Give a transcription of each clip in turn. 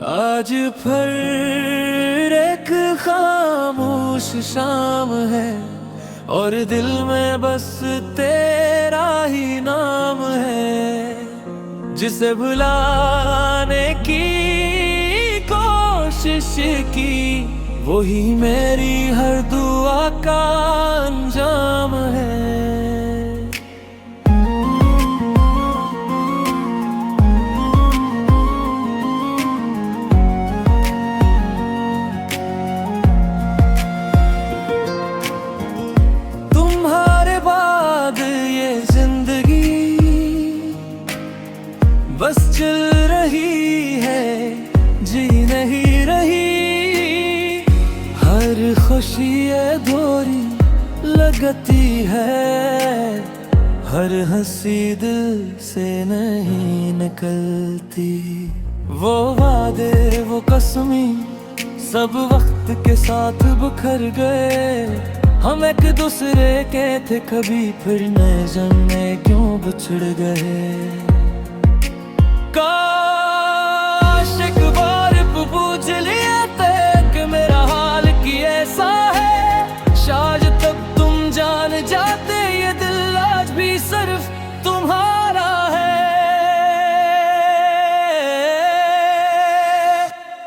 आज फिर एक खामोश शाम है और दिल में बस तेरा ही नाम है। जिसे भुलाने की कोशिश की वही मेरी हर दुआ का अंजाम है। तुम्हारे बाद ये जिंदगी बस चल रही है, जी नहीं रही। हर खुशी अधूरी लगती है, हर हंसी दिल से नहीं निकलती। वो वादे वो कसमें सब वक्त के साथ बिखर गए। हम एक दूसरे के थे कभी, फिर नए जन्मे क्यों बिछड़ गए। काश एक बार पूछ लिया कि मेरा हाल की ऐसा है। शायद तब तुम जान जाते ये दिल आज भी सिर्फ तुम्हारा है।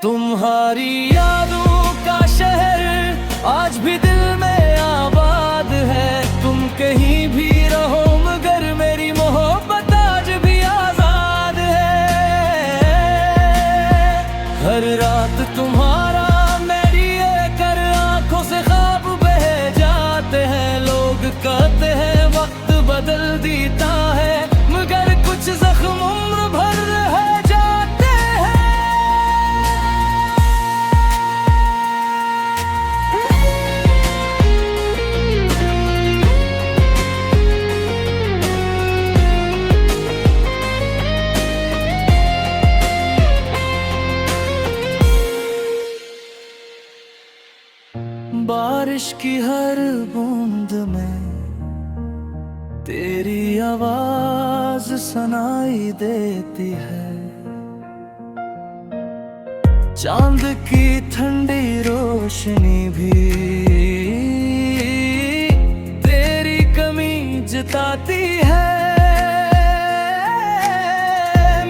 तुम्हारी यादों का शहर आज भी दिल में आबाद है। तुम कहीं भी रहो मगर मेरी मोहब्बत आज भी आजाद है। हर रात तुम्हारा मेरी कर आंखों से ख्वाब बह जाते हैं। लोग कहते हैं वक्त बदल देता है, मगर कुछ जख्म उम्र भर रह जाते हैं। बारिश की हर बूंद में तेरी आवाज सुनाई देती है। चांद की ठंडी रोशनी भी तेरी कमी जताती है।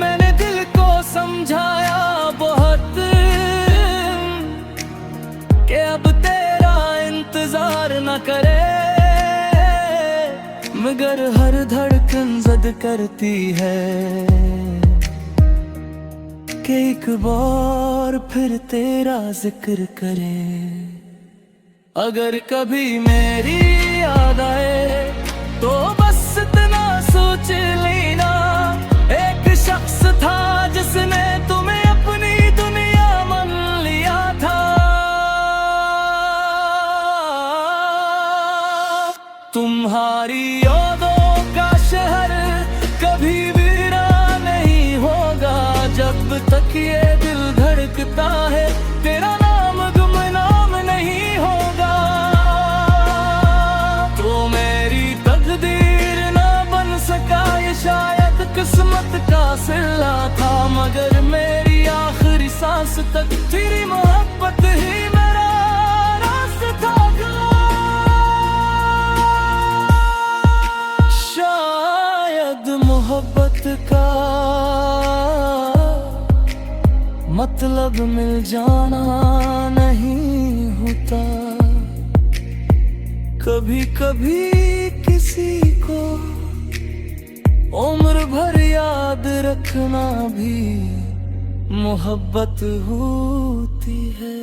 मैंने दिल को समझाया बहुत कि अब तेरा इंतजार न करे, मगर हर धड़कन जिद करती है कि एक बार फिर तेरा जिक्र करे। अगर कभी मेरी याद आए तो बस इतना सोच लेना, एक शख्स था जिसने तुम्हें अपनी दुनिया मान लिया था। तुम्हारी यादों का शहर कभी वीरान नहीं होगा, जब तक ये दिल धड़कता है तेरा नाम गुमनाम नहीं होगा। तो मेरी तकदीर ना बन सका ये शायद किस्मत का सिला था, मगर मेरी आखिरी सांस तक तेरी मोहब्बत ही मेरा रास्ता था। मोहब्बत का मतलब मिल जाना नहीं होता। कभी कभी किसी को उम्र भर याद रखना भी मोहब्बत होती है।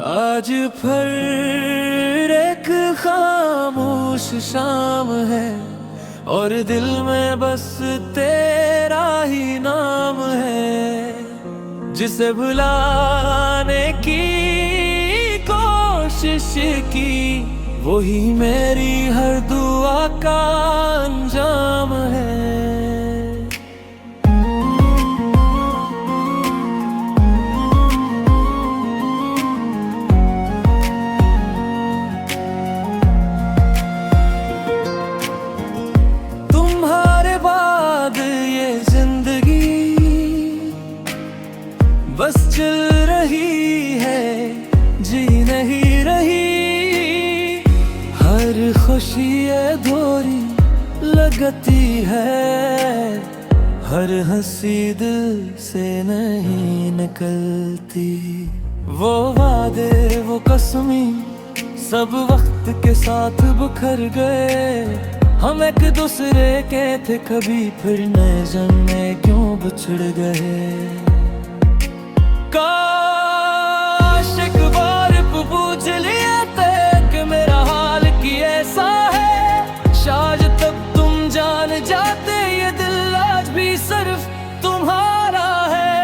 आज फिर एक खामोश शाम है और दिल में बस तेरा ही नाम है। जिसे भुलाने की कोशिश की वही मेरी हर दुआ का अंजाम है। तुम्हारे बाद ये जिंदगी बस चल रही है, जी नहीं रही। हर खुशी अधूरी लगती है, हर हंसी दिल से नहीं निकलती। वो वादे वो कसमी सब वक्त के साथ बिखर गए। हम एक दूसरे के थे कभी, फिर नए जन्मे क्यों बिछड़ गए। काश एक बार पूछ लिया थे कि मेरा हाल की ऐसा है। शायद तब तुम जान जाते ये दिल आज भी सिर्फ तुम्हारा है।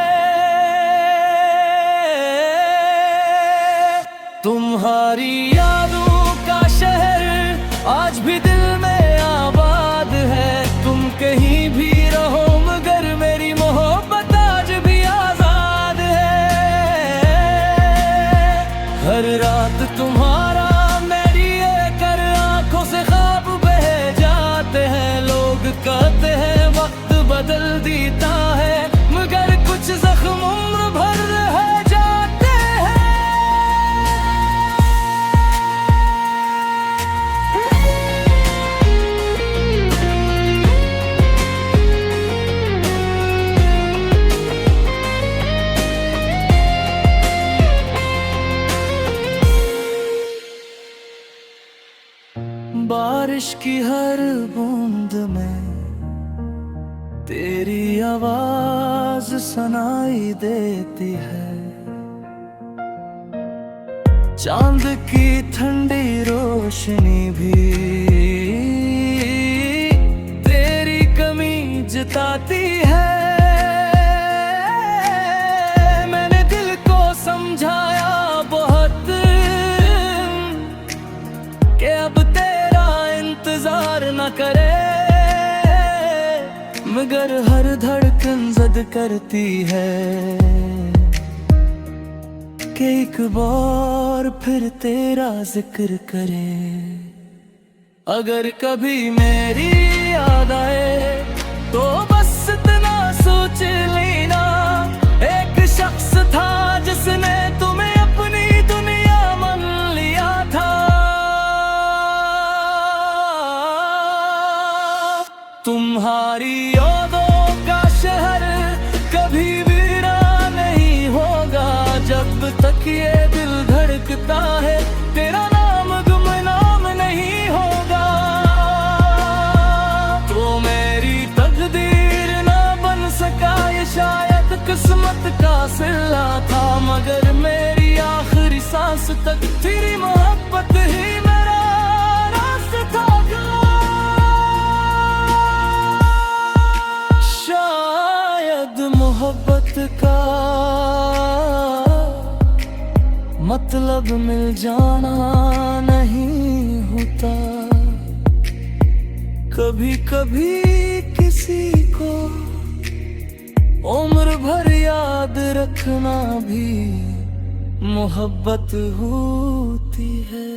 तुम्हारी यादों का शहर आज भी दिल में आबाद है। तुम कहीं भी रहो मगर मेरी मोहब्बत आज भी आजाद है। हर रात तुम्हारा मेरी कर आंखों से ख्वाब बह जाते हैं। लोग कहते हैं वक्त बदल देता है, मगर कुछ जख्म उम्र भर रह जाते हैं। बारिश की हर बूंद में तेरी आवाज सुनाई देती है। चांद की ठंडी रोशनी भी तेरी कमी जताती है। मैंने दिल को समझाया बहुत कि अब तेरा इंतजार न करे, मगर हर धड़कन जिद करती है कि एक बार फिर तेरा जिक्र करे। अगर कभी मेरी याद आए तो बस इतना सोच लेना, एक शख्स था जिसने तुम्हें अपनी दुनिया मान लिया था। तुम्हारी यादों का शहर कभी वीरान नहीं होगा, जब तक ये दिल धड़कता है तेरा नाम गुमनाम नहीं होगा। तो मेरी तकदीर ना बन सका, ये शायद किस्मत का सिला था, मगर मेरी आखिरी सांस तक तेरी मोहब्बत ही मेरा रास्ता था। मोहब्बत का मतलब मिल जाना नहीं होता, कभी कभी किसी को उम्र भर याद रखना भी मोहब्बत होती है।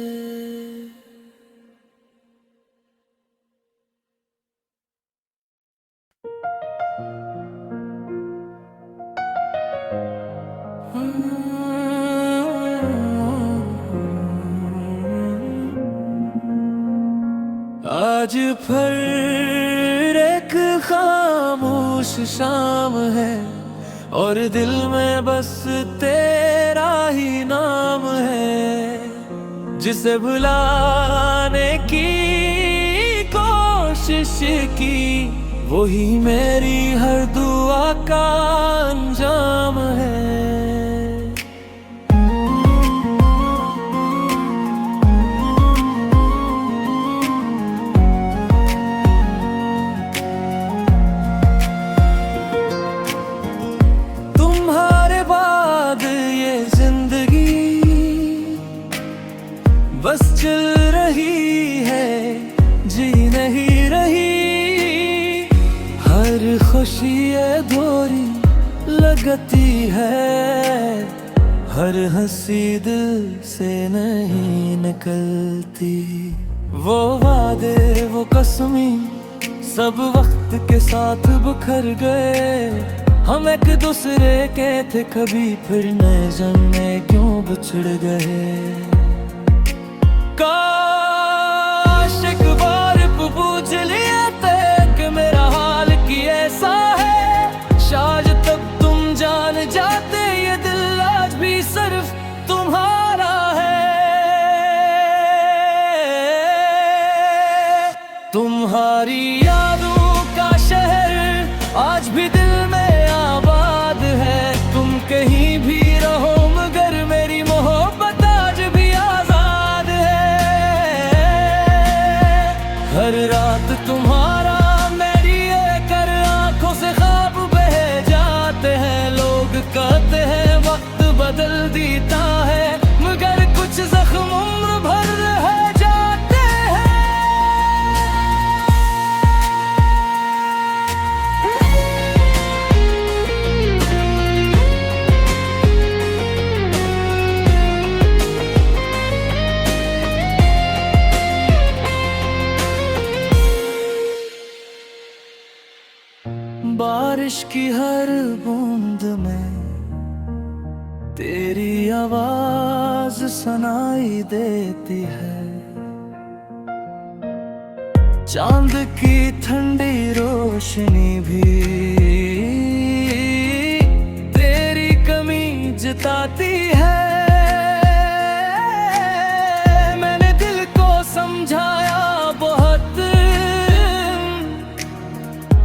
आज फिर एक खामोश शाम है और दिल में बस तेरा ही नाम है। जिसे भुलाने की कोशिश की वही मेरी हर दुआ का अंजाम है। बस चल रही खुशी ये दोरी लगती है, हर हंसी दिल से नहीं निकलती। वो वादे वो कसमी सब वक्त के साथ बिखर गए, हम एक दूसरे के थे कभी, फिर नए जन्मे क्यों बिछड़ गए। काश एक बार पूछ लिया थे कि मेरा हाल की ऐसा है, शायद तब तुम जान जाते ये दिल आज भी सिर्फ तुम्हारा है। तुम्हारी यादों का शहर आज भी दिल में आबाद है, तुम कहीं भी रहो मगर मेरी मोहब्बत आज भी आजाद है। हर रात तुम्हारा मेरी कर आंखों से ख्वाब बह जाते हैं, लोग कहते हैं वक्त बदल देता है, मगर कुछ जख्म उम्र भर रह जाते हैं। बारिश की हर बूंद में तेरी आवाज सुनाई देती है, चांद की ठंडी रोशनी भी तेरी कमी जताती है। मैंने दिल को समझाया बहुत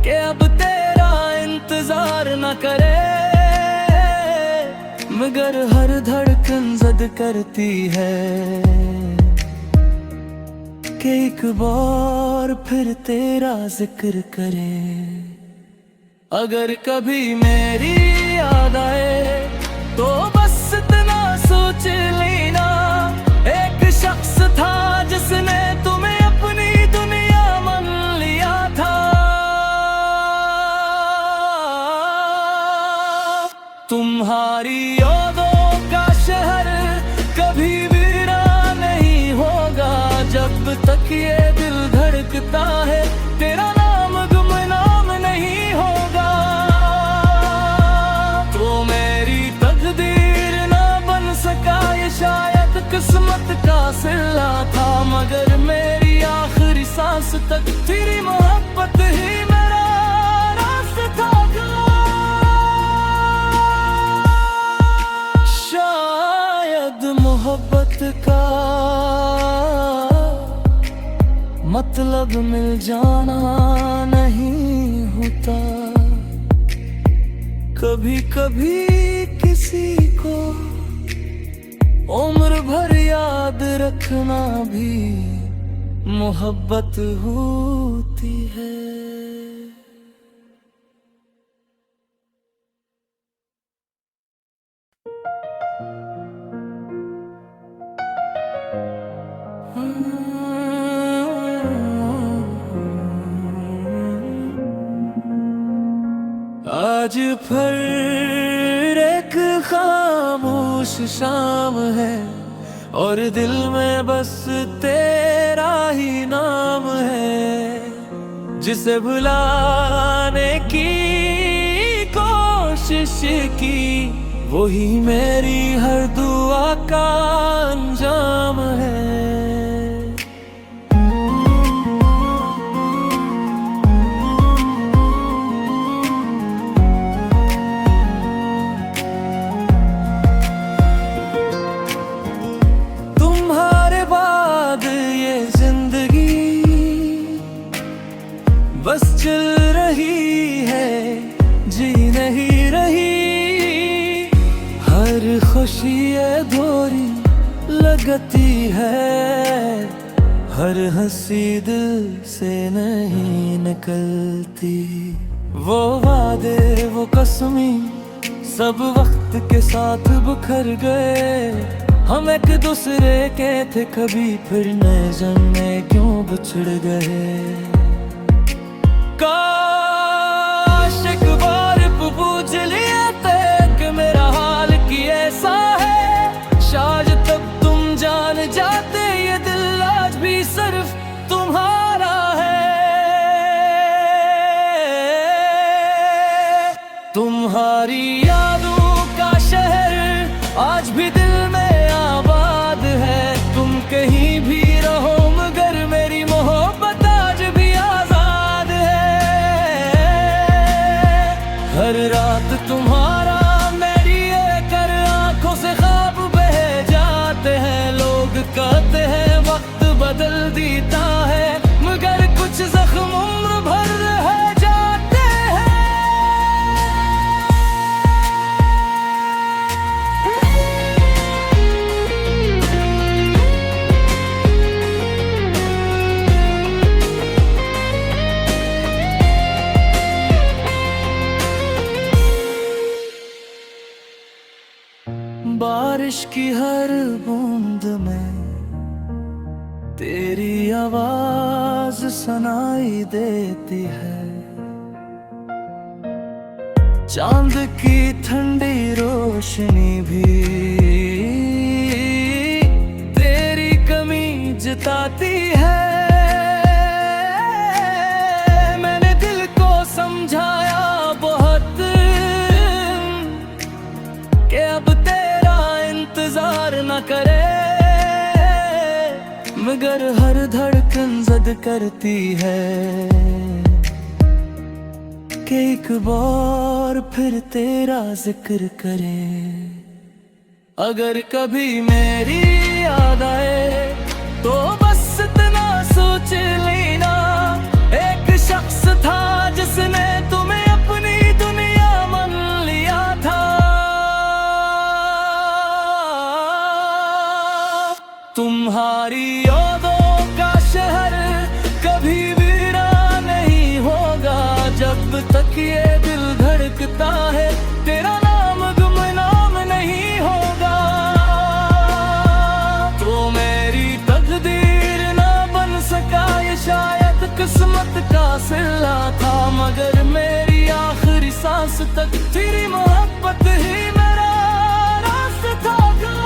कि अब तेरा इंतजार न करे, मगर हर धड़कन जिद करती है कि एक बार फिर तेरा जिक्र करे। अगर कभी मेरी याद आए तो बस इतना सोच लेना, एक शख्स था जिसने तुम्हें अपनी दुनिया मान लिया था। तुम्हारी यादों का शहर कभी वीरान नहीं होगा, जब तक ये दिल धड़कता है तेरा नाम गुमनाम नहीं होगा। तो मेरी तकदीर ना बन सका ये शायद किस्मत का सिला था, मगर मेरी आखिरी सांस तक तेरी मोहब्बत ही मेरा रास्ता था। मोहब्बत का मतलब मिल जाना नहीं होता, कभी कभी किसी को उम्र भर याद रखना भी मोहब्बत होती है। आज फिर एक खामोश शाम है और दिल में बस तेरा ही नाम है, जिसे भुलाने की कोशिश की वही मेरी हर दुआ का अंजाम है। बस चल रही है जी नहीं रही, हर खुशी ये दोरी लगती है, हर हंसी दिल से नहीं निकलती। वो वादे वो कसमी सब वक्त के साथ बिखर गए, हम एक दूसरे के थे कभी, फिर नए जन्मे क्यों बिछड़ गए। काश शायद तब तुम जान जाते ये दिल आज भी सिर्फ तुम्हारा है। तुम्हारी यादों का शहर आज भी दिल में आबाद है। तुम कहीं भी रहो मगर मेरी मोहब्बत आज भी आजाद है। हर रात तुम्हारा मेरी कर आंखों से ख्वाब बह जाते हैं। लोग कहते हैं वक्त बदल देता है मगर कुछ जख्म उम्र भर रह जाते हैं। बारिश की हर बूंद में तेरी आवाज सुनाई देती है। चांद की ठंडी रोशनी भी तेरी कमी जताती है। मैंने दिल को समझाया बहुत कि अब तेरा इंतजार न करे मगर हर धड़कन जिद करती है कि एक बार फिर तेरा जिक्र करे। अगर कभी मेरी याद आए तो बस इतना सोच लेना, एक शख्स था जिसने तुम्हें अपनी दुनिया मान लिया था। तुम्हारी यादों का शहर कभी वीरान नहीं होगा जब तक ये दिल धड़कता है। तेरा नाम गुमनाम नहीं होगा। तो मेरी तकदीर ना बन सका ये शायद किस्मत का सिला था मगर मेरी आखिरी सांस तक तेरी मोहब्बत ही मेरा रास्ता था।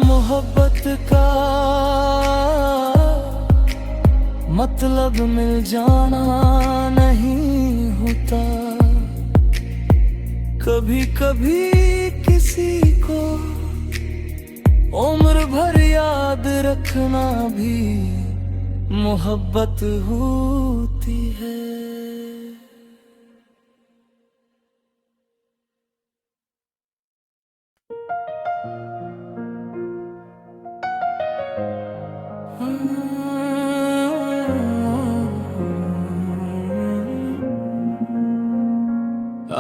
मोहब्बत का मतलब मिल जाना नहीं होता। कभी कभी किसी को उम्र भर याद रखना भी मोहब्बत होती है।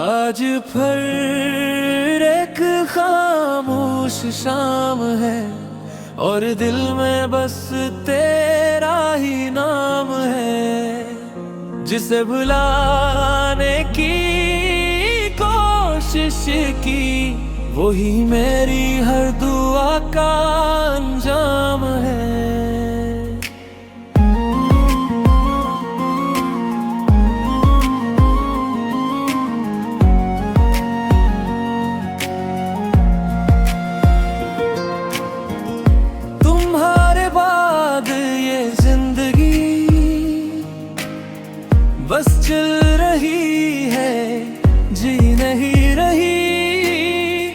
आज फिर एक खामोश शाम है और दिल में बस तेरा ही नाम है। जिसे भुलाने की कोशिश की वही मेरी हर दुआ का अंजाम है। बस चल रही है जी नहीं रही।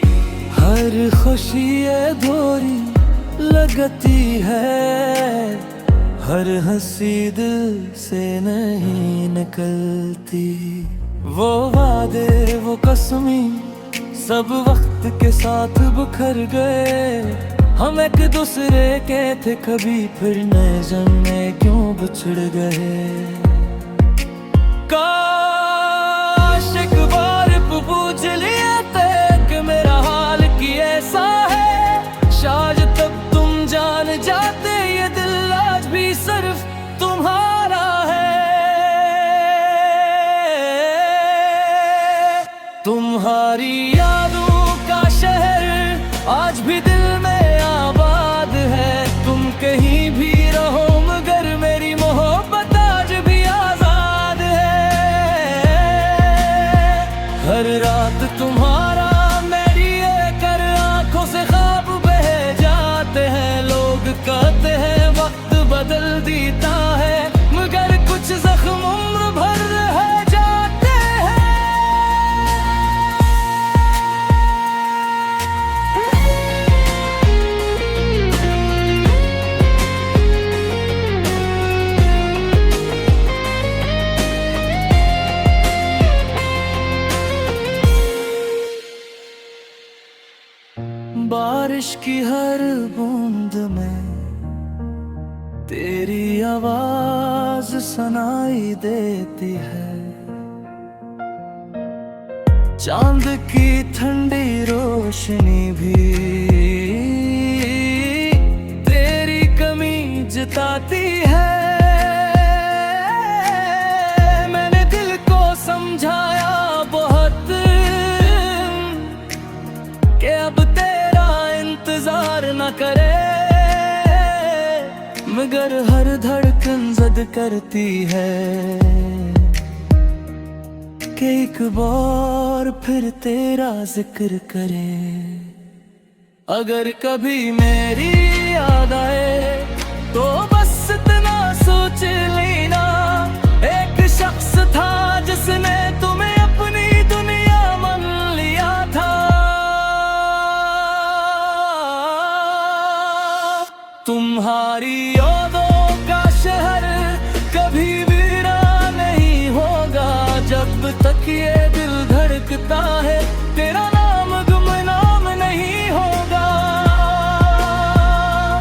हर खुशी अधूरी लगती है। हर हंसी दिल से नहीं निकलती। वो वादे वो कसमी सब वक्त के साथ बिखर गए। हम एक दूसरे के थे कभी फिर नए जन्मे क्यों बिछड़ गए। काश एक बार पूछ लिया थे कि मेरा हाल की ऐसा है। शायद तब तुम जान जाते ये दिल आज भी सिर्फ तुम्हारा है। तुम्हारी यादों का शहर आज भी दिल में आबाद है। तुम कहीं भी रहो मगर मेरी मोहब्बत आज भी आजाद है। हर रात तुम्हारा मेरी ये कर आंखों से ख्वाब बह जाते हैं। लोग कहते हैं वक्त बदल देता है, मगर कुछ जख्म उम्र भर रह जाते हैं। बारिश की हर बूंद में तेरी आवाज सुनाई देती है। चांद की ठंडी रोशनी भी तेरी कमी जताती है। मैंने दिल को समझाया बहुत कि अब तेरा इंतजार न करे, मगर हर धड़कन जिद करती है कि एक बार फिर तेरा जिक्र करे। अगर कभी मेरी याद आए तो बस इतना सोच लेना, एक शख्स था जिसने तुम्हें अपनी दुनिया मान लिया था। तुम्हारी यादों का शहर कभी वीरान नहीं होगा, जब तक ये दिल धड़कता है तेरा नाम गुमनाम नहीं होगा।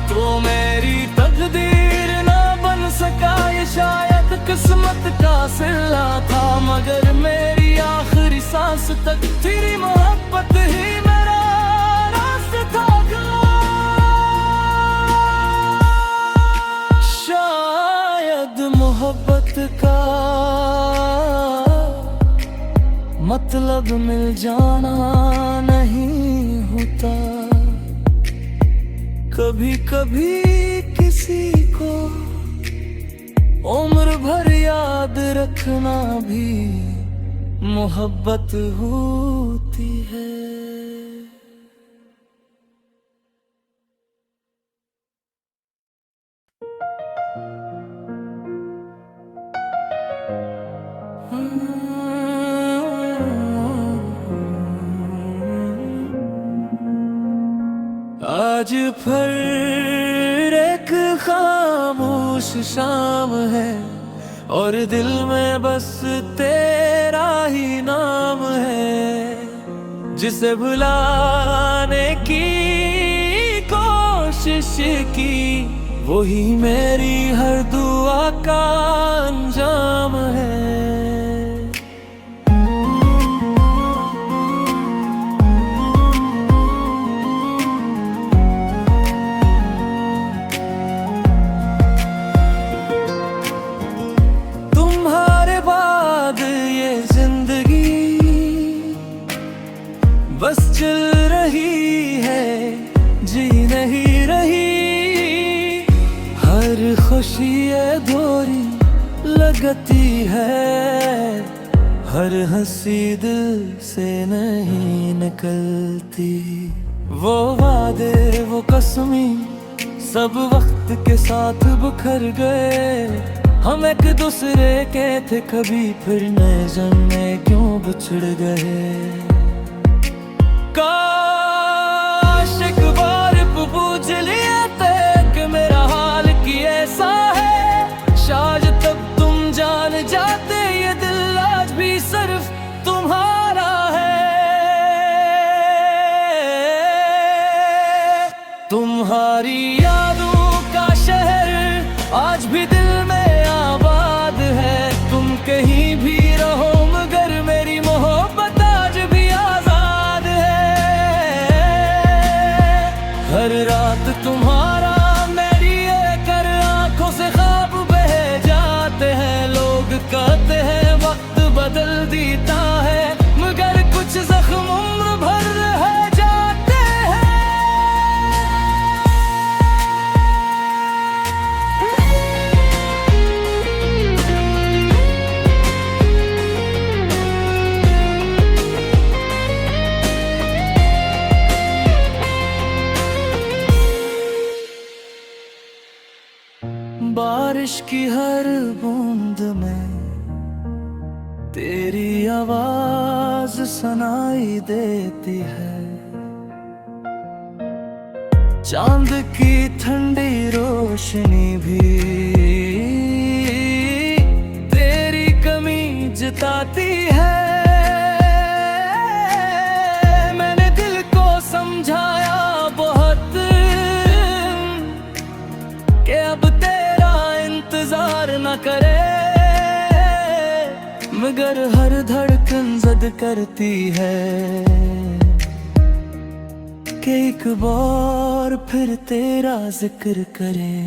तो मेरी तकदीर ना बन सका, ये शायद किस्मत का सिला था, मगर मेरी आखिरी सांस तक तेरी मोहब्बत ही मेरा रास्ता था। मोहब्बत का मतलब मिल जाना नहीं होता, कभी कभी किसी को उम्र भर याद रखना भी मोहब्बत होती है। आज फिर एक खामोश शाम है और दिल में बस तेरा ही नाम है। जिसे भुलाने की कोशिश की वही मेरी हर दुआ का अंजाम है। बस चल रही है, जी नहीं रही, हर खुशी अधूरी लगती है, हर हंसी दिल से नहीं निकलती। वो वादे वो कसमी सब वक्त के साथ बिखर गए, हम एक दूसरे के थे कभी फिर नए जन्मे क्यों बिछड़ गए। काश एक बार पूछ लिया कि मेरा हाल की ऐसा है, शायद तब तुम जान जाते ये दिल आज भी सिर्फ तुम्हारा है। तुम्हारी यादों का शहर आज भी दिल में आबाद है, तुम कहीं भी रहो मगर मेरी मोहब्बत आज भी आजाद है। हर रात तुम्हारा मेरी ये कर आंखों से ख्वाब बह जाते हैं। लोग कहते हैं वक्त बदल देता है, मगर कुछ जख्म उम्र भर रह जाते हैं। बारिश की हर बूंद में तेरी आवाज सुनाई देती है। चांद की ठंडी रोशनी भी तेरी कमी जताती है। मैंने दिल को समझाया बहुत कि अब तेरा इंतजार न करे, मगर हर धड़कन जिद करती है कि एक बार फिर तेरा जिक्र करे।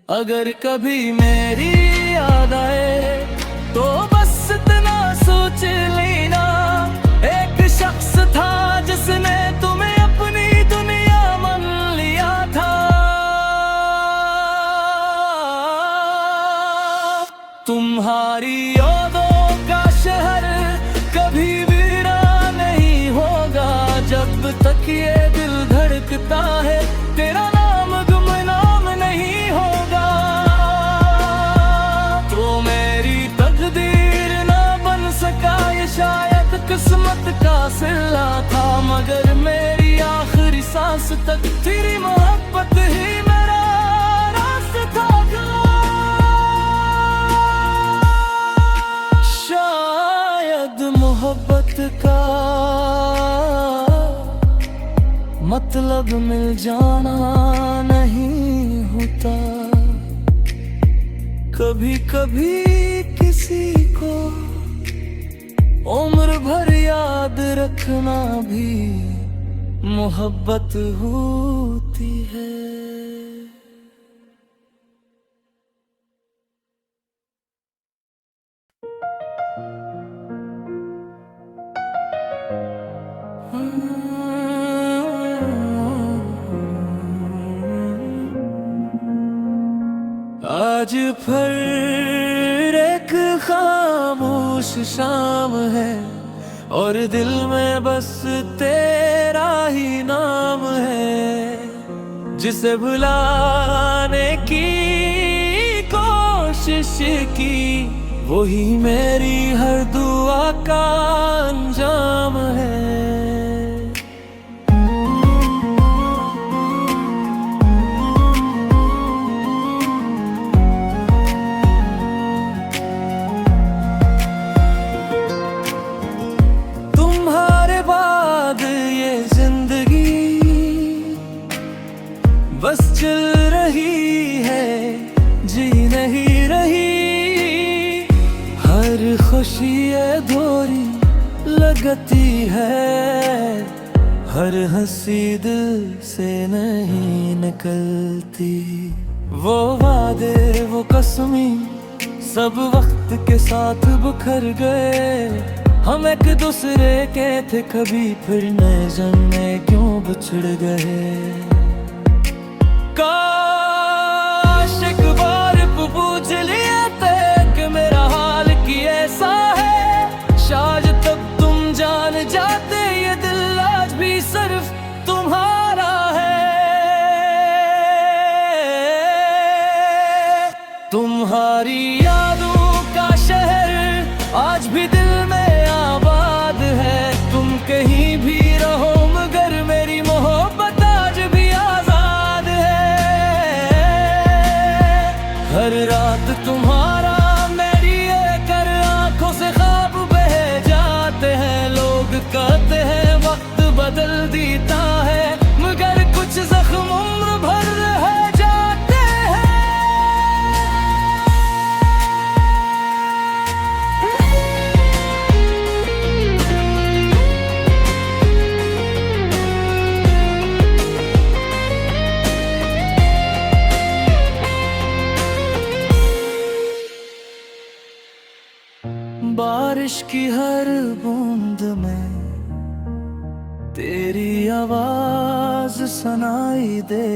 अगर कभी मेरी याद आए तो बस इतना सोच लेना, एक शख्स था जिसने तुम्हें अपनी दुनिया मान लिया था। तुम्हारी यादों का शहर कभी वीरान नहीं होगा, जब तक ये दिल धड़कता है तेरा नाम गुमनाम नहीं होगा। तो मेरी तकदीर ना बन सका, ये शायद किस्मत का सिला था, मगर मेरी आखिरी सांस तक तेरी मोहब्बत ही मेरा रास्ता था। शायद मोहब्बत का मतलब मिल जाना नहीं होता, कभी कभी किसी को उम्र भर याद रखना भी मोहब्बत होती है। आज फिर एक खामोश शाम है और दिल में बस तेरा ही नाम है, जिसे भुलाने की कोशिश की वही मेरी हर दुआ का अंजाम है। बस चल रही है, जी नहीं रही, हर खुशी अधूरी लगती है, हर हंसी दिल से नहीं निकलती। वो वादे वो कसमी सब वक्त के साथ बिखर गए, हम एक दूसरे के थे कभी फिर नए जन्मे क्यों बिछड़ गए। काश एक बार पूछ लिया कि मेरा हाल की ऐसा है, शायद तब तुम जान जाते ये दिल आज भी सिर्फ तुम्हारा है। तुम्हारी यादों का शहर आज भी दिल में आबाद है, तुम कहीं भी रहो मगर मेरी मोहब्बत आज भी आजाद है। हर रात तुम्हारा मेरी कर आंखों से ख्वाब बह जाते हैं, लोग कहते हैं वक्त बदल देता है, मगर कुछ जख्म उम्र भर रह जाते हैं। बारिश की हर बूंद में तेरी आवाज सुनाई दे।